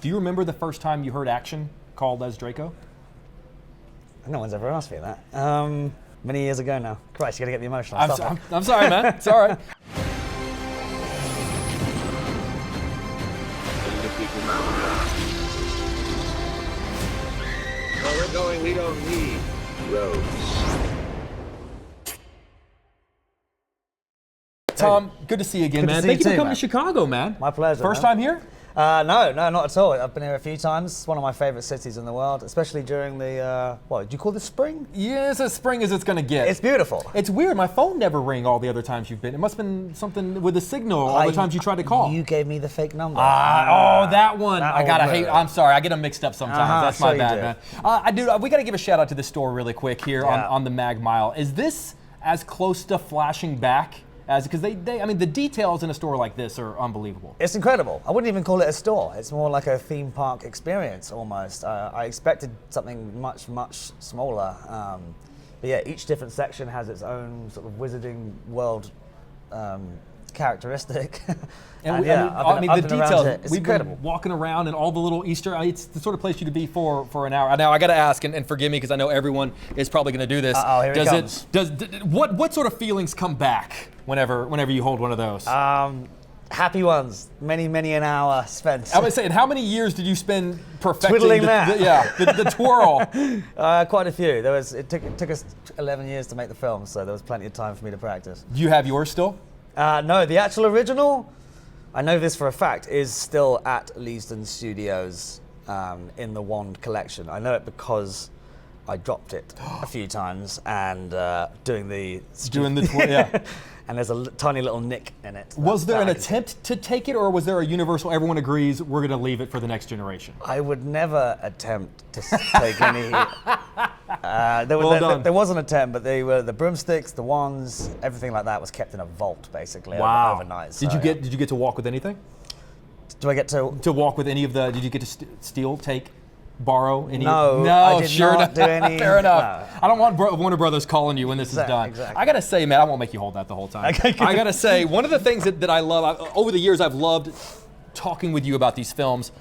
Do you remember the first time you heard action called as Draco? No one's ever asked me that. Many years ago now. Christ, you gotta get me emotional. I'm sorry, man. It's all right. Where we're going, we don't need roads. Tom, good to see you again, man. Thank you for coming to Chicago, man. My pleasure. First time here? No, not at all. I've been here a few times. It's one of my favorite cities in the world, especially during the, what, do you call this spring? Yeah, it's as spring as it's going to get. It's beautiful. It's weird. My phone never rang all the other times you've been. It must have been something with the signal all the times you tried to call. You gave me the fake number. That one. I'm sorry. I get them mixed up sometimes. That's my bad, man. We got to give a shout out to this store really quick here on the Mag Mile. Is this as close to flashing back? Because the details in a store like this are unbelievable. It's incredible. I wouldn't even call it a store. It's more like a theme park experience almost. I expected something much, much smaller. But yeah, each different section has its own sort of wizarding world characteristic. The details. It's we've incredible. Been walking around and all the little Easter. It's the sort of place you to be for an hour. Now I got to ask, and forgive me because I know everyone is probably going to do this. Here it comes. What sort of feelings come back whenever you hold one of those? Happy ones. Many an hour spent. I would say, and how many years did you spend perfecting twiddling that? The twirl. Quite a few. It took us 11 years to make the film, so there was plenty of time for me to practice. Do you have yours still? No, the actual original, I know this for a fact, is still at Leesden Studios in the Wand collection. I know it because I dropped it a few times and doing the twirl, yeah. And there's a tiny little nick in it. Was there an attempt to take it, or was there a universal, everyone agrees, we're going to leave it for the next generation? I would never attempt to take any. There was an attempt, but they were the broomsticks, the wands, everything like that was kept in a vault basically overnight. So, did you get to walk with anything? Do I get to walk with any of the? Did you get to steal, take, borrow any? No, I did not do any. Fair enough. No. I don't want Warner Brothers calling you when this is done. Exactly. I gotta say, man, I won't make you hold that the whole time. I gotta say, one of the things that I love over the years, I've loved talking with you about these films,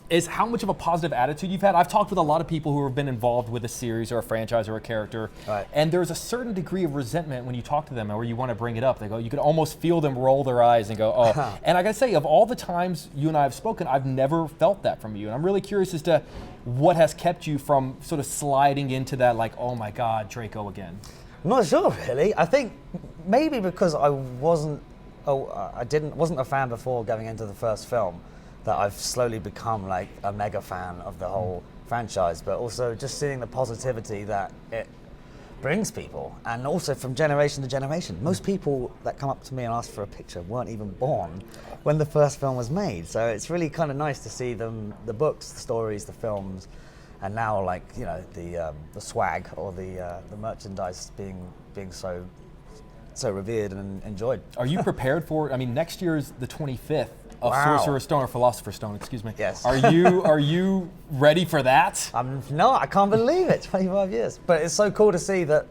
is how much of a positive attitude you've had. I've talked with a lot of people who have been involved with a series or a franchise or a character, and there's a certain degree of resentment when you talk to them or you want to bring it up. They go, you can almost feel them roll their eyes and go, oh. And I gotta say, of all the times you and I have spoken, I've never felt that from you. And I'm really curious as to what has kept you from sort of sliding into that, like, oh my God, Draco again. I'm not sure, really. I think maybe because I wasn't a fan before going into the first film, that I've slowly become like a mega fan of the whole franchise, but also just seeing the positivity that it brings people, and also from generation to generation. Most people that come up to me and ask for a picture weren't even born when the first film was made, so it's really kind of nice to see them, the books, the stories, the films, and now the swag or the merchandise being so revered and enjoyed. Are you prepared for it? I mean, next year is the 25th. Of Wow. Sorcerer's Stone or Philosopher's Stone, excuse me. Yes. Are you ready for that? No, I can't believe it. 25 years. But it's so cool to see that.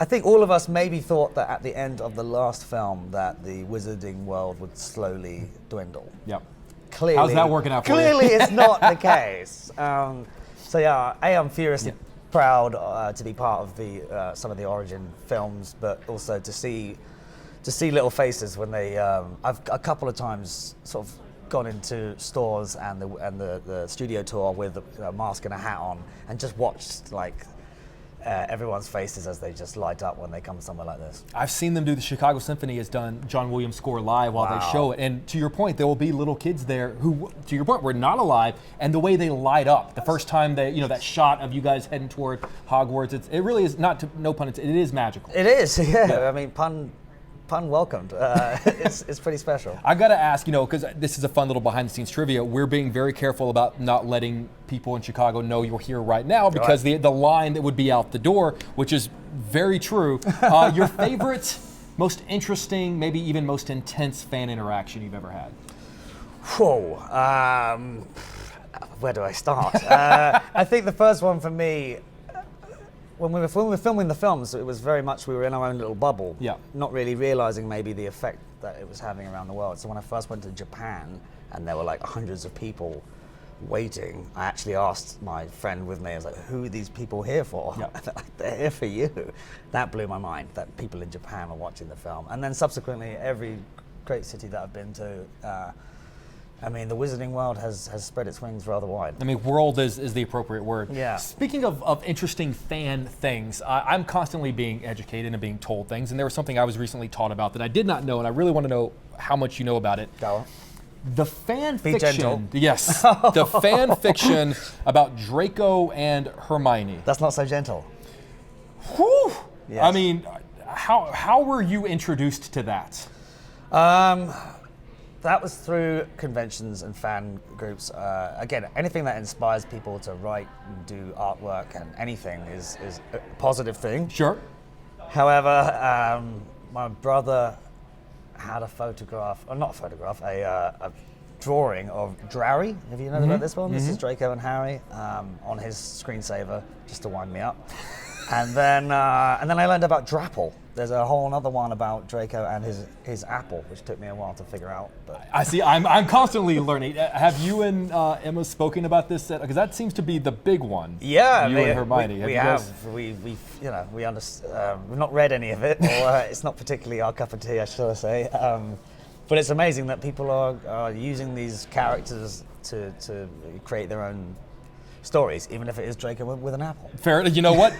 I think all of us maybe thought that at the end of the last film that the wizarding world would slowly dwindle. Yep. Clearly, how's that working out for clearly you? It's not the case. So yeah, I'm furiously proud to be part of some of the origin films, but also to see little faces when they. I've a couple of times sort of gone into stores and the studio tour with a mask and a hat on, and just watched everyone's faces as they just light up when they come somewhere like this. I've seen them do. The Chicago Symphony has done John Williams' score live while they show it, and to your point, there will be little kids there who, to your point, were not alive, and the way they light up the first time they, that shot of you guys heading toward Hogwarts, it really is no pun intended. It is magical. It is, yeah. I mean, pun welcomed. It's pretty special. I gotta ask, because this is a fun little behind-the-scenes trivia. We're being very careful about not letting people in Chicago know you're here right now because the line that would be out the door, which is very true. Your favorite, most interesting, maybe even most intense fan interaction you've ever had? Whoa. Where do I start? I think the first one for me. When we were filming the films, it was very much we were in our own little bubble, not really realizing maybe the effect that it was having around the world. So when I first went to Japan, and there were like hundreds of people waiting, I actually asked my friend with me, I was like, who are these people here for? They're here for you. That blew my mind, that people in Japan are watching the film. And then subsequently, every great city that I've been to, I mean, the wizarding world has spread its wings rather wide. I mean, world is the appropriate word. Yeah. Speaking of interesting fan things, I'm constantly being educated and being told things, and there was something I was recently taught about that I did not know, and I really want to know how much you know about it. Go on. The fan Be fiction. gentle. Yes. The fan fiction about Draco and Hermione. That's not so gentle. Whew. Yes. I mean, how were you introduced to that? That was through conventions and fan groups. Again, anything that inspires people to write and do artwork and anything is a positive thing. Sure. However, my brother had a photograph, or not a photograph, a drawing of Drari. Have you known about this one? This is Draco and Harry on his screensaver, just to wind me up. And then I learned about Drapple. There's a whole other one about Draco and his apple, which took me a while to figure out. But I see. I'm constantly learning. Have you and Emma spoken about this? Because that seems to be the big one. yeah, You and Hermione. We you guys- have. We understand. We've not read any of it, or it's not particularly our cup of tea, I should say. But it's amazing that people are using these characters to create their own stories, even if it is Draco with an apple. Fair. You know what?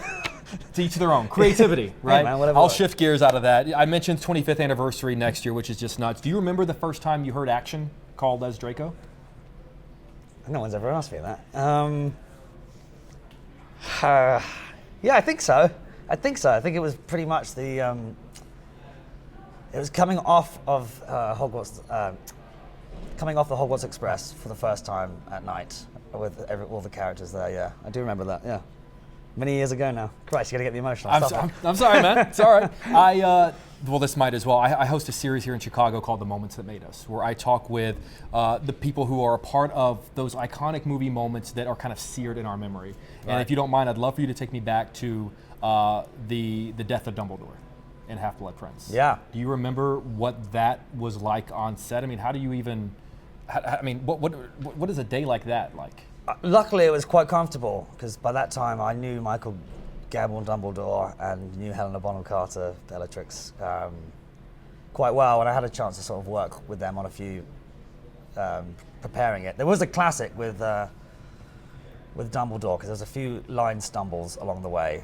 To each their own. Creativity, right? man, whatever I'll works. shift gears out of that. I mentioned 25th anniversary next year, which is just nuts. Do you remember the first time you heard action called as Draco? No one's ever asked me that. Yeah, I think so. I think it was pretty much the. It was coming off of Hogwarts, coming off the Hogwarts Express for the first time at night with all the characters there. Yeah, I do remember that. Yeah, many years ago now. Christ, you gotta get me emotional. I'm sorry, man. It's all right. Well, this might as well. I host a series here in Chicago called The Moments That Made Us, where I talk with the people who are a part of those iconic movie moments that are kind of seared in our memory. And Right. if you don't mind, I'd love for you to take me back to the death of Dumbledore in Half-Blood Prince. Yeah. Do you remember what that was like on set? I mean, how do you even? What is a day like that like? Luckily, it was quite comfortable because by that time I knew Michael Gambon Dumbledore and knew Helena Bonham Carter, Bellatrix, quite well, and I had a chance to sort of work with them on a few preparing it. There was a classic with Dumbledore because there was a few line stumbles along the way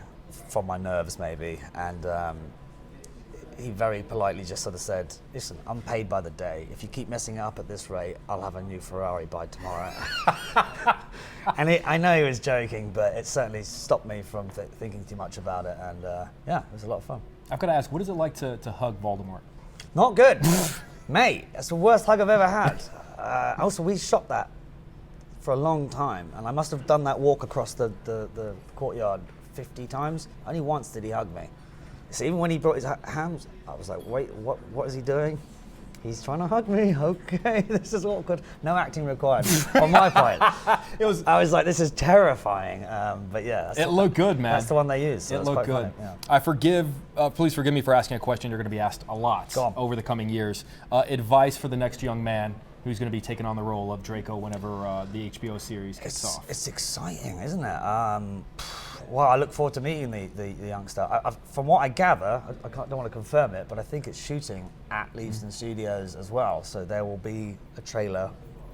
from my nerves maybe, and he very politely just sort of said, "Listen, I'm paid by the day. If you keep messing up at this rate, I'll have a new Ferrari by tomorrow." And I know he was joking, but it certainly stopped me from thinking too much about it. And yeah, it was a lot of fun. I've got to ask, what is it like to hug Voldemort? Not good, mate. That's the worst hug I've ever had. Also, we shot that for a long time, and I must have done that walk across the courtyard 50 times. Only once did he hug me. So even when he brought his hands, I was like, wait, what is he doing? He's trying to hug me. Okay, this is awkward. No acting required on my part. I was like, this is terrifying. But yeah, It looked good, man. that's the one they used. So It it's looked quite good. funny, yeah. Please forgive me for asking a question you're going to be asked a lot Go on. over the coming years. Advice for the next young man who's going to be taking on the role of Draco whenever the HBO series kicks off. It's exciting, isn't it? Well, I look forward to meeting the youngster. From what I gather, don't want to confirm it, but I think it's shooting at Leavesden Studios as well. So there will be a trailer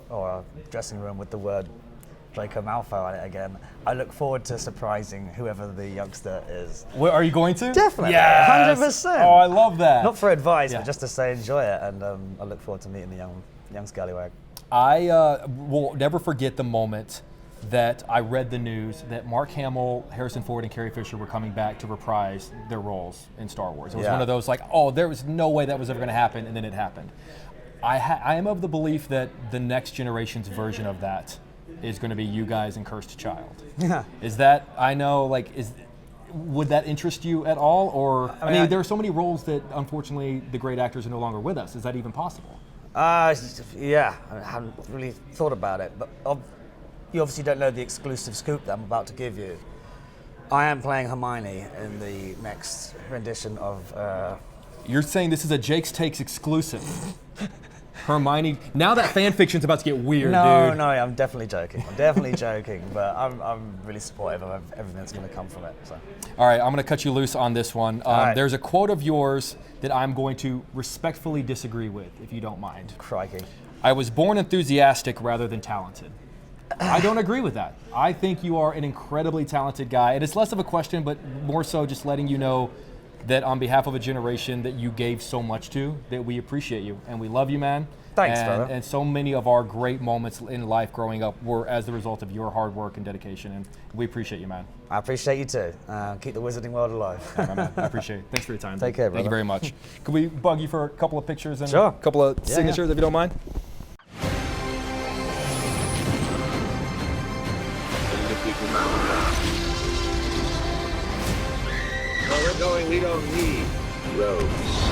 or a dressing room with the word Draco Malfoy on it again. I look forward to surprising whoever the youngster is. Well, are you going to? Definitely, Yes! 100%. Oh, I love that. Not for advice, Yeah. but just to say enjoy it. And I look forward to meeting the young scallywag. I will never forget the moment that I read the news that Mark Hamill, Harrison Ford, and Carrie Fisher were coming back to reprise their roles in Star Wars. It was Yeah. one of those like, oh, there was no way that was ever going to happen, and then it happened. I am of the belief that the next generation's version of that is going to be you guys and Cursed Child. Yeah. Is that, I know, like, would that interest you at all? Or, I mean, there are so many roles that, unfortunately, the great actors are no longer with us. Is that even possible? Yeah, I haven't really thought about it, but you obviously don't know the exclusive scoop that I'm about to give you. I am playing Hermione in the next rendition of. You're saying this is a Jake's Takes exclusive. Hermione. Now that fan fiction's about to get weird, No, dude. no, I'm definitely joking. I'm definitely joking, but I'm really supportive of everything that's going to come from it. So. All right, I'm going to cut you loose on this one. right. There's a quote of yours that I'm going to respectfully disagree with, if you don't mind. Crikey. I was born enthusiastic rather than talented. I don't agree with that. I think you are an incredibly talented guy, and it's less of a question, but more so just letting you know that on behalf of a generation that you gave so much to, that we appreciate you, and we love you, man. Thanks, brother. And so many of our great moments in life growing up were as the result of your hard work and dedication, and we appreciate you, man. I appreciate you too. Keep the wizarding world alive. All right, man. I appreciate it. Thanks for your time. Take care, Thank you brother. very much. Could we bug you for a couple of pictures and Sure. a couple of signatures, if you don't mind? Where we're going, we don't need roads.